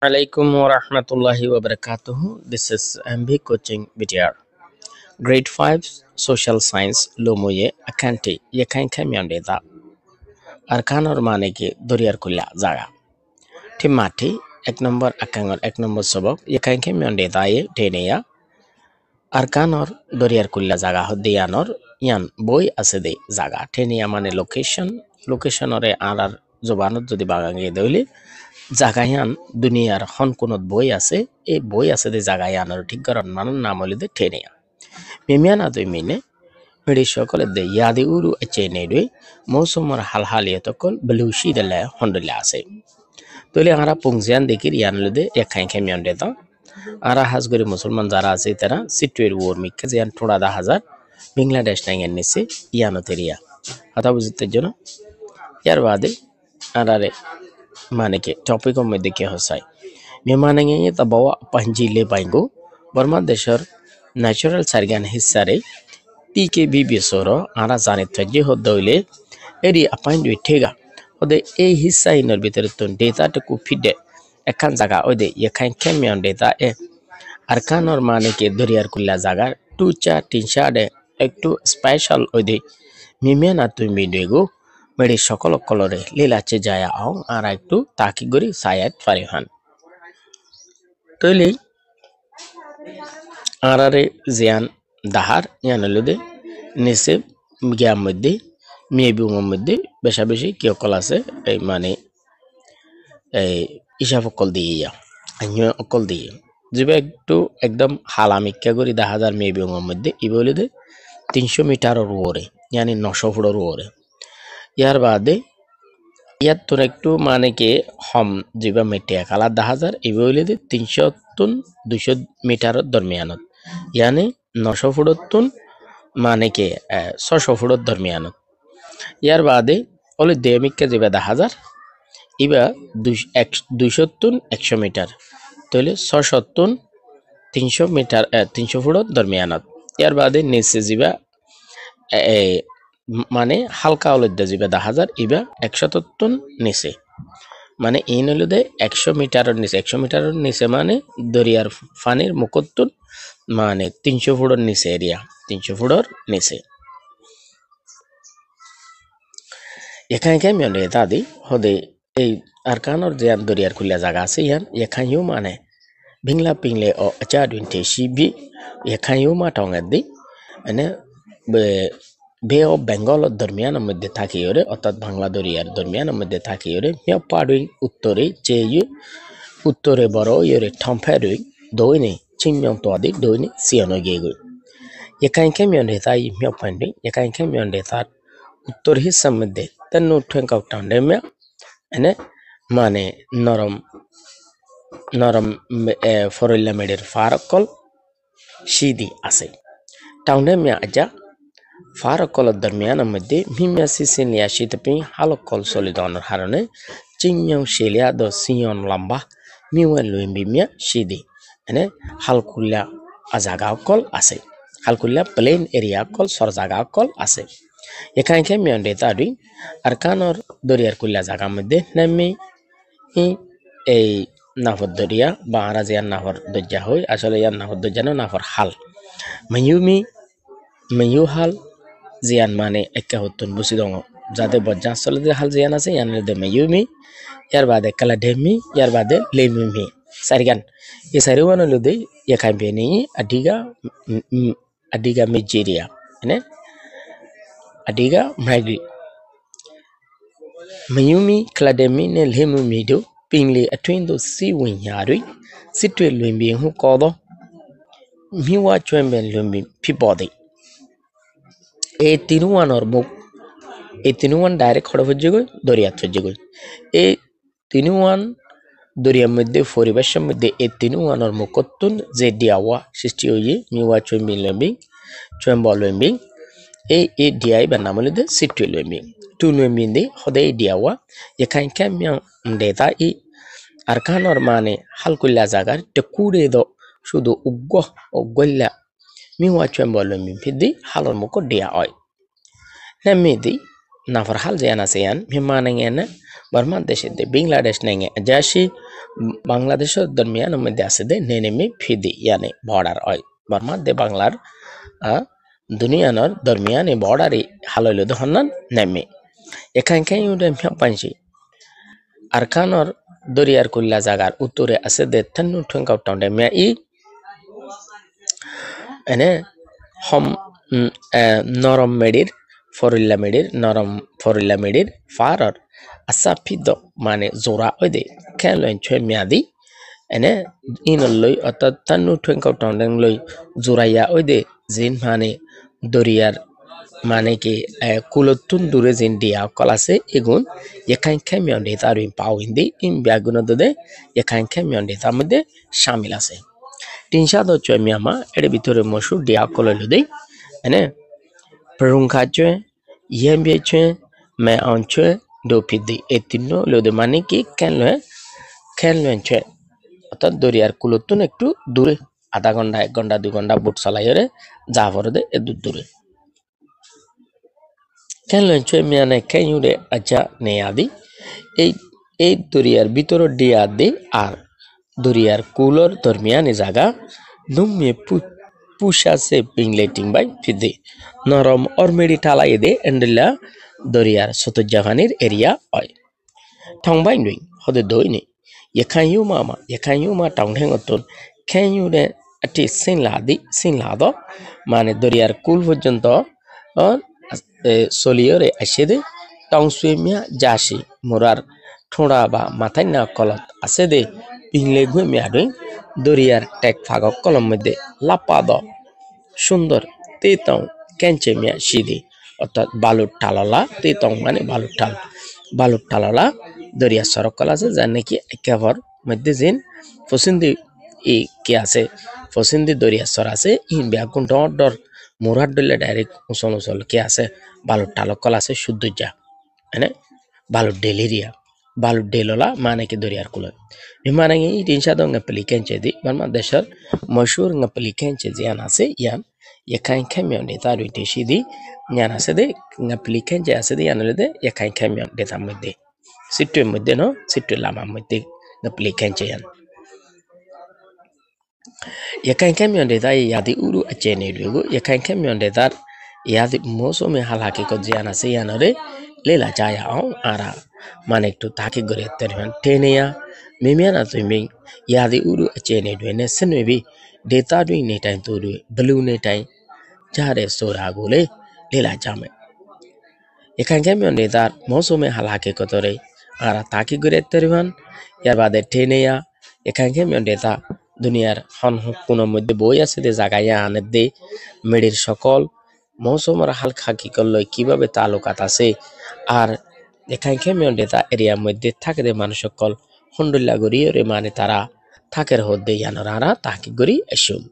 Alaikum wa rahmatullahi wa barakatuh. This is MB Coaching BTR. Grade 5 Social Science Lomoye Akanti Yakan Kamyandeda Arkanor Maneke Doriar Kula Zaga Timati Ek number Akangor Ek number Sobok Yakan Kamyandeda Tenea Arkanor Doriar Kula Zaga Hodianor Yan Boy Asede Zaga Tenea Mane Location or Arar Zobano to the Bagange Dole জাগায়ান দুনিয়ার হন কোন বই আছে এই বই আছে দে জাগায়ানোর ঠিক করার মানুষ নাম হলে দে ঠেনিয়া মিমিয়ানা দুই মিনে মিডি সকলে দে ইয়াদি উরু এচে নেডুই মৌসুমর হালহালিয়ত কল বেলুশি দলে হন্ডলে আছে তলে আরা পুংজিয়ান দেখির ইয়ানলে দে একাই কেমিয়ন দেতা আরা হাজগরি মুসলমান যারা আছে তারা সিটুয়ের ওর মিকে জিয়ান ঠোড়া 10,000 বাংলাদেশ নাইয়ের নিচে ইয়ানো তেরিয়া কথা বুঝতে জন্য ইয়ার বাদে আরারে माने के टॉपिकों में देखे हो साई मैं मानेंगे ये तबावा पंजी ले पाएंगो बर्मा देशर नेचुरल सार्गन हिस्सा रे टी के बी सोरो आरा जाने तजे हो दोले एरी अपाइन ठेगा ओदे ए हिस्सा इनर भीतर तो डेटा टकु फिडे एकान जगह ओदे ये खाइन केमियन डेटा ए अरकान और माने के दुरियार कुल्ला जगह 2-4-3 दे एक टू स्पेशल ओदे मिमियाना तु मिडेगो मेरी सकल कलरे लीलाचे जाया आऊं आरा एकटू ताकि गरी सायात फारिहान तोले आरारे जियान दाहार यानलुदे निसे मिया मध्य मेबुंग मध्य बेशा बेशी कियो कलासे ए माने ए इशाफ कल दिया अन्य कल दिए जिबे एकटू एकदम हालामिक्या गरी 10,000 मेबुंग मध्य इबोलेदे 300 मीटर ओरे यानी 900 फुट ओरे यार बादे यार तो एकटू माने के हम जीवा मेटे काला 10,000 इबोले दे 300 तुन 200 मीटर दरमियान यानी 900 फुट तुन माने के 600 फुट दरमियान यार बादे ओले देमिक के जीवा 10,000 इबा 200 तुन 100 मीटर तोले 600 तुन 300 मीटर 300 फुट दरमियान यार बादे निसे जीवा माने हालका ओलद्दा जिबा 10,000 इबा 100 टन निसे माने इन हलुदे 100 मीटर निसे 100 मीटर निसे माने दरियार फानिर मुकत्तुन माने 300 फुट निसे एरिया 300 फुट निसे एखान के मियने दादी होदे ए आरकानर जे दरियार खुला जागा আছে ইয়ান এখান ইউ মানে ভিংলা পিংলে ও আচা দুইতে শিবি এখান ইউ মা টংদি মানে बे ऑफ बेंगल दरमियान मध्य थाकियोरे अर्थात बांग्ला दरियार दरमियान मध्य थाकियोरे मिया पाडुई उत्तरे चेयु उत्तरे बरो योरे थम्फेरुई दोइने चिम्यं तोदि दोइने सियानो गेगु यकाइन के मियन देता मिया पांडे यकाइन के मियन देता उत्तर हिस्सा मध्य तन्नु ठेंक आउट टांडे में एने माने नरम फॉरेला मेडर फारकल शीदी आसे टाउंडे में आजा फारकल दरमियान मध्य मिमिया सिसिलिया शीतपी हालकल सोलिदन हारने चिंयं शेलिया द सियन लंबा मिवन लुइमिया शीदी एने हालकुल्या आजागा कल आसे हालकुल्या प्लेन एरिया कल सरजागा कल आसे एखान के मियन देता दुई अरकानर दरियार कुल्या जागा मध्य नेमी ए नाफर दरिया बारा जियान नाफर दज्जा होय आसले यान नाफर दज्जा न नाफर हाल मयू हाल जियान माने एक्का होतन बुसी दंग जाते बज्जा सले दे हाल जियान আছে यान दे मयूमी यार बादे कला डेमी यार बादे लेमिमी सारिगान ये सारिवान लुदे ये काम्पेनी अडिगा मेजेरिया ने अडिगा माइग्री मयूमी कला डेमी ने लेमिमी दो पिंगले अट्विन दो सी विन्यारी सिटवे लुम्बी हु कोदो मिवा चवेंबेन लुम्बी पिबोदे ए तिनुवान और मुक ए तिनुवान डायरेक्ट खड़ा हो जाएगा दरिया हो जाएगा ए तिनुवान दरिया मध्य फरिवेश मध्य ए तिनुवान और मुकत्तुन जे दियावा सृष्टि हुई मिवा चुम्बिन लंबिंग चुम्बा लंबिंग ए दियाई बनामले दे सिट्टी लंबिंग टू लंबिंग दे होदे दियावा ये काइन कैम्या डेटा ई अरकान और माने हल कुल्ला जागर टकूरे दो शुद्ध उग्गोल्ला मिवा चुम्बा लंबिंग फिर दी हल और मुको दिया आई नमीदी nafar hal zian asean himanangen Burma deshe de Bangladesh nenge jashi Bangladesh darmiyan mধ্যে আছে de nenemi fidi yani border oy Burma de Banglar দুনিয়ার দরমিয়ানে বর্ডারে হালইলো দহন্নান নেমে এখানকার ইউডেম পাঞ্চি আরকানর দরিয়ার কুল্লা জাগার উত্তরে আছে দে থান্নু ঠুঙ্কাও টাউন্ডে মে ই এনে হম নরম মেডির নরম ফরিল্লা মেডির ফারর আসা ফিদ মানে জোড়া ওই দে খেলেন ছয় মেয়াদি এনে ইনলই অর্থাৎ থান্নু ঠুঙ্কাও টাউন্ডে লই জোড়াইয়া ওই দে জিন মানে দরিয়ার মানে কি কুলতুন দূরে জিন দিয়া কলাসে এগুন এখান খেমিয়ন দে তার পাও হিন্দি ইন ব্যাগুন দে এখান খেমিয়ন দে তার মধ্যে শামিল আছে তিনশা দ চয় মিয়ামা এর ভিতরে মশুর দিয়া কলল দেই এনে প্রুংখা চয় ইয়েমবে চয় মে অন চয় ডোপিদি এই তিন লদে মানে কি খেললেন চয় অর্থাৎ দরিয়ার কুলতুন একটু দূরে আধা ঘন্টা 1 ঘন্টা 2 ঘন্টা বুট চালাইরে যা ফরদে এ দূরে খেললেন চয় মিয়ানে কেউরে আচ্ছা নেয়াদি এই দরিয়ার ভিতর দিয়া দে আর দরিয়ার কুলর দরমিয়ানে জায়গা নুমে পুষাছে পিংলেটিং বাই ফিদে নরম অরমেডি টালাই দে এন্ডলা দরিয়ার সতজাভানির এরিয়া হয় থংবাই নুই হদে দইনি yekhayuma টাউনহেং অতন খেয়ুরে আটি সিনলাদ মানে দরিয়ার কুল পর্যন্ত সলিয়রে আসে দে টাউনসুমিয়া যাসি মোরার ঠোঁড়া বা মাথায় না কলত আছে দে পিংলে ঘুমিয়া দরিয়ার টেক ফাগক কলম মধ্যে লাপাদ সুন্দর তেতং কেঞ্চে মিয়া সিদি অর্থাৎ বালুর টাললা তেতং মানে বালুর টাললা দরিয়া সড়ক কল আছে যার নাকি একেবারে মধ্যে যেন ফসিন্দি কি আছে ফসিন্দি দরিয়া সর আছে ইন ব্যাগুন ডর মোরার ডলে ডাইরেক্ট উসল কি আছে বালুর টালক কল আছে শুদ্ধজা মানে বালুর ডেলেরিয়া বালুর ডেললা মানে কি দরিয়ার কুল মানে এই তিনশা দঙ্গা পেলি কেঞ্চে দি বাংলাদেশের মশহুর ngapeli কেঞ্চে জিয়ান আছে ইয়ান এখান খেমিয়ন দে তার উইতে সিদি ইয়ান আছে দে ngapeli কেঞ্চে আছে দে ইয়ানলে দে এখান খেমিয়ন দে তার মধ্যে সিটুয়ের মধ্যে নো সিটুয়ে লামার মধ্যে ngapeli কেঞ্চে ইয়ান এখান খেমিয়ন দে তাই ইয়াদি উরু আচেনে দুগো এখান খেমিয়ন দে তার ইয়াদি মৌসুমে হালাকি কো জিয়ান আছে ইয়ানরে লেলা চায়া আরা মানে একটু তাকে গরে তেরমান টেনিয়া মেমিয়ানা তুমিং ইয়াদি উরু আচেনে দুনে সেনবেবি ডেটা দুই নে টাইম তো দুই ব্লু নে টাইম যারে সোরা গোলে লেলা জামে এখান খেমিয়ন দে তার মৌসুমে হালাকি কতরে আরা তাকে গরে তেরমান ইয়ার বাদে টেনিয়া এখান খেমিয়ন দে তা দুনিয়ার হন কোনো মধ্যে বই আছে দে জাগাইয়া আনে দে মেডির সকল মৌসুমের হালকা কি করলো কিভাবে তালুকাত আছে আর এখান খেমিয়ন দে তা এরিয়ার মধ্যে থাকে দে মানুষ সকল হন্ডুল্লা গড়িয়ে রে মানে তারা থাকের হদ্দে ইয়ানরা তাকে গড়ি এসুম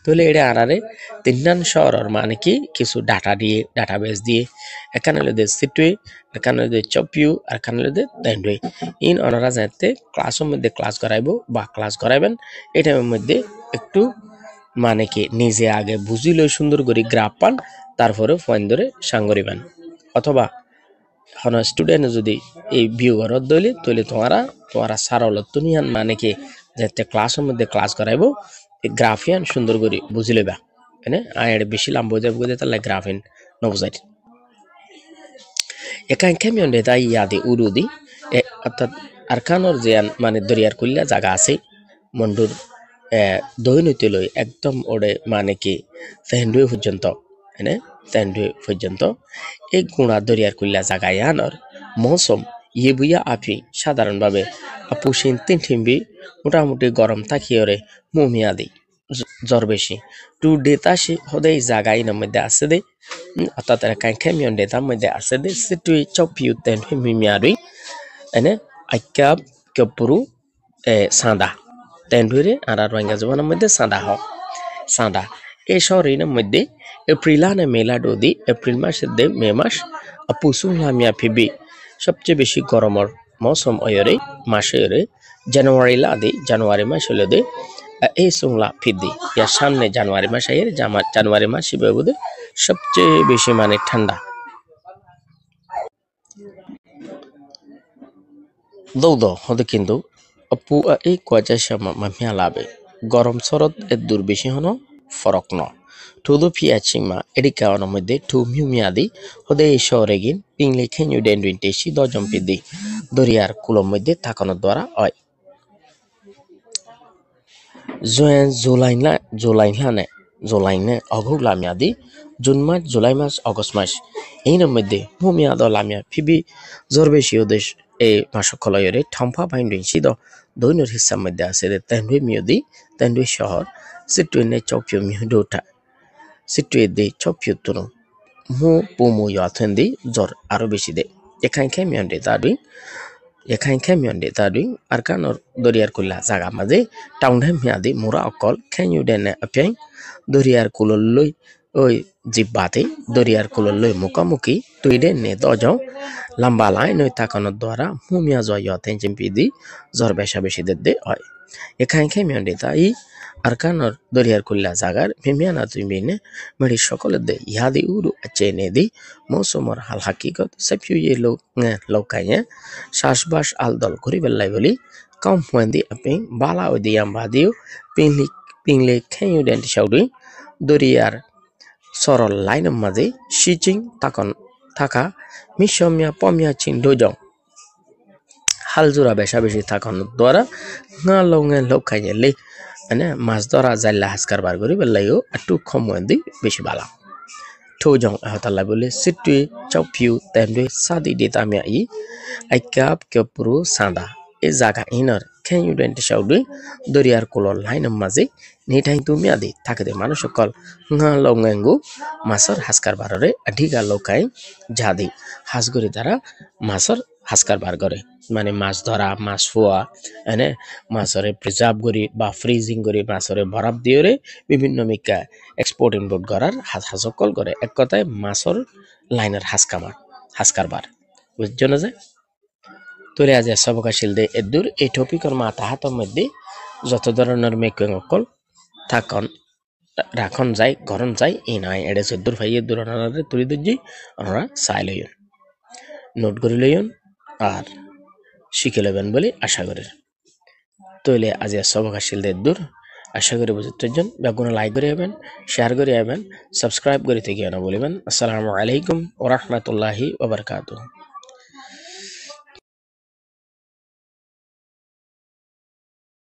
তাহলে এটা আনারে তিনটান শহরের মানে কি কিছু ডাটাবেস দিয়ে এখানে হলো সিটুয়ে এখানে হলো চপিউ আর এখানে হলো দেন্ডুয়ে ইন ওনারা যাতে ক্লাসের মধ্যে ক্লাস করাইবো বা ক্লাস করাইবেন এটার মধ্যে একটু মানে কি নিজে আগে বুঝিলে সুন্দর করে গ্রাফ পান তারপরে পয়েন্ট ধরে সাংগরিবেন অথবা হন স্টুডেন্ট যদি এই ভিউ করত দইলে তাহলে তোমারা সারল তুনিয়ান মানে কি যাতে ক্লাসের মধ্যে ক্লাস করাইবো গ্রাফিয়ান সুন্দর করে বুঝি লইবা এনে আয়ের বেশি লাম্ব যাবো তাহলে গ্রাফিন নবুজাই এখান খেমিয়ন দে তাই ইয়াদি উরুদি অর্থাৎ আরকানোর যে মানে দরিয়ার কুল্লা জায়গা আছে মন্ডুর দৈনতে লই একদম ওড়ে মানে কি তেহেন্ডুয়ে পর্যন্ত এনে তেহেন্ডুয়ে পর্যন্ত এই গুণা দরিয়ার কুল্লা জায়গা ইয়ানোর মৌসুম ইয়ে বুইয়া আপি সাধারণভাবে পুষিন তিন ঠিম্বি মোটামুটি গরম থাকিওরে মুমিয়াদি জ্বর বেশি টু ডেতাশি হদে জায়গায় মধ্যে আছে দে অর্থাৎ এখান খেমিয়ন ডেতার মধ্যে আছে দে সিটুই চপিউ তেন মিমিয়ারি এনে আইকাব কপুরু সাদা তেন্ডুরে আর রোহিঙ্গা জবানের মধ্যে সাদা এই শহরের মধ্যে এপ্রিলানে মেলা ডোদি এপ্রিল মাসের দে মে মাস পুসুলামিয়া ফিবি সবচেয়ে বেশি গরমের মৌসুম অয়রে মাসে জানুয়ারি মাস হলো দে এই সুংলা ফিদি ইয়ার সামনে জানুয়ারি মাস জানুয়ারি মাস হিসেবে সবচেয়ে বেশি মানে ঠান্ডা Dawdo hode kintu apu a ei kwaja shama mamia labe গরম শরৎ এর দুর্বেশী হনো ফরক ন todo piachima edika ono mede to miumiadi hode এই শহরে গিন পিংলে খেনু ডেন্ডুইনতে সি দজম পিদি দরিয়ার কুলম মধ্যে তাকানো দ্বারা হয় জুলাইনে অঘুক লামিয়াদি জুন মাস জুলাই মাস অগস্ট মাস এই মধ্যে হুমিয়াদ লামিয়া ফিবি জরবেশীয় দেশ এই মাসকলয়রে ঠাম্পা বাইন্ডিং সিদ দৈনর হিসাব মধ্যে আছে তেন্ডুই মিয়দি তেন্ডুই শহর সিটুইনে চৌকিও মিহুডোটা সিটুয়ে দে চৌকিও তুনো মু পুমু ইয়াথেন্দি জ্বর আরো বেশি দে এখান খাই মিয়ন্ডে দাদুই এখান খাই মিয়ন্ডে দাদুই আর কানর দরিয়ার কুল্লা জাগা মাঝে টাউন মিয়াদি মোরা অকল খেয়ু ডেনে আপিয়াই দরিয়ার কুলল্লই ওই জিব্বাতে দরিয়ার কুলল্লই মুখামুখি তুইডে নে দজাও লম্বা লাইন ওই তাকানোর দ্বারা মুমিয়া জয় ইয়তেন চিম্পিদি জ্বর বেশা বেশি দে হয় এখান খাই মিয়ন্ডে তাই আর কানর দরিয়ার কুল্লা জাগার মিমিয়ানা তুই মিনে মেরি সকলে দে ইহাদি উরু চেনে দি মৌসুমর হাল হাকিকত সপিউ ইয়ে লৌকাইয়ে শ্বাসবাস আলদল করি বেল্লাই বলি কম হুয়েন্দি আপনি বালা ওই দিয়াম বাদিও পিংলে খেয়ু ডেন্টি সাউডুই দরিয়ার সরল লাইনের মাঝে সিচিং থাকা মিশমিয়া পমিয়া চিন ডোজং হালজোড়া বেশা বেশি থাকানোর দ্বারা লোক খাইয়ে লে মানে মাছ ধরা জাল্লা হাসকার বার করি বেলাইও একটু কম দি বেশি বালা ঠোজং হতাল্লা বলে সিটুই চৌপিউ তেমনি সাদি দিতা মিয়া আই কাপ কেপুরু সাদা এই জায়গা ইনার খেয়ু ডেন্টি সাউডুই দরিয়ার কুলর লাইনের মাঝে নিঠাই তুমি আদি থাকে দে মানুষ সকল লঙ্গাঙ্গু মাছর হাসকার বাররে আধিকা লোকাই ঝাদি হাঁসগরি দ্বারা মাছর হাসকার বার করে মানে মাছ ধরা মাছ ফুয়া এনে মাছরে প্রিজার্ভ করি বা ফ্রিজিং করি মাছরে বরফ দিয়ে বিভিন্ন মিকা এক্সপোর্ট ইম্পোর্ট করার হাসকল করে এক কথায় মাছর লাইনের হাসকার বার বুঝছো না যে তোরে আজ সবকাশীল দে এদুর এই টপিকর মা তাহাতর মধ্যে যত ধরনের মেকুয়েং অকল থাকন রাখন যায় গরম যায় এই নাই এড়ে চোদ্দুর ভাইয়ের দূরনারে তুলি দুজি ওনারা চাই লইন নোট করে লইন আর শিখে লবেন বলে আশা করি তৈলে আজ সবকাশীল দে দূর আশা করি বুঝতেজন বেগুন লাইক করে যাবেন শেয়ার করে যাবেন সাবস্ক্রাইব করে থেকে না বলবেন আসসালামু আলাইকুম ওয়া রাহমাতুল্লাহি ওয়া বারাকাতুহু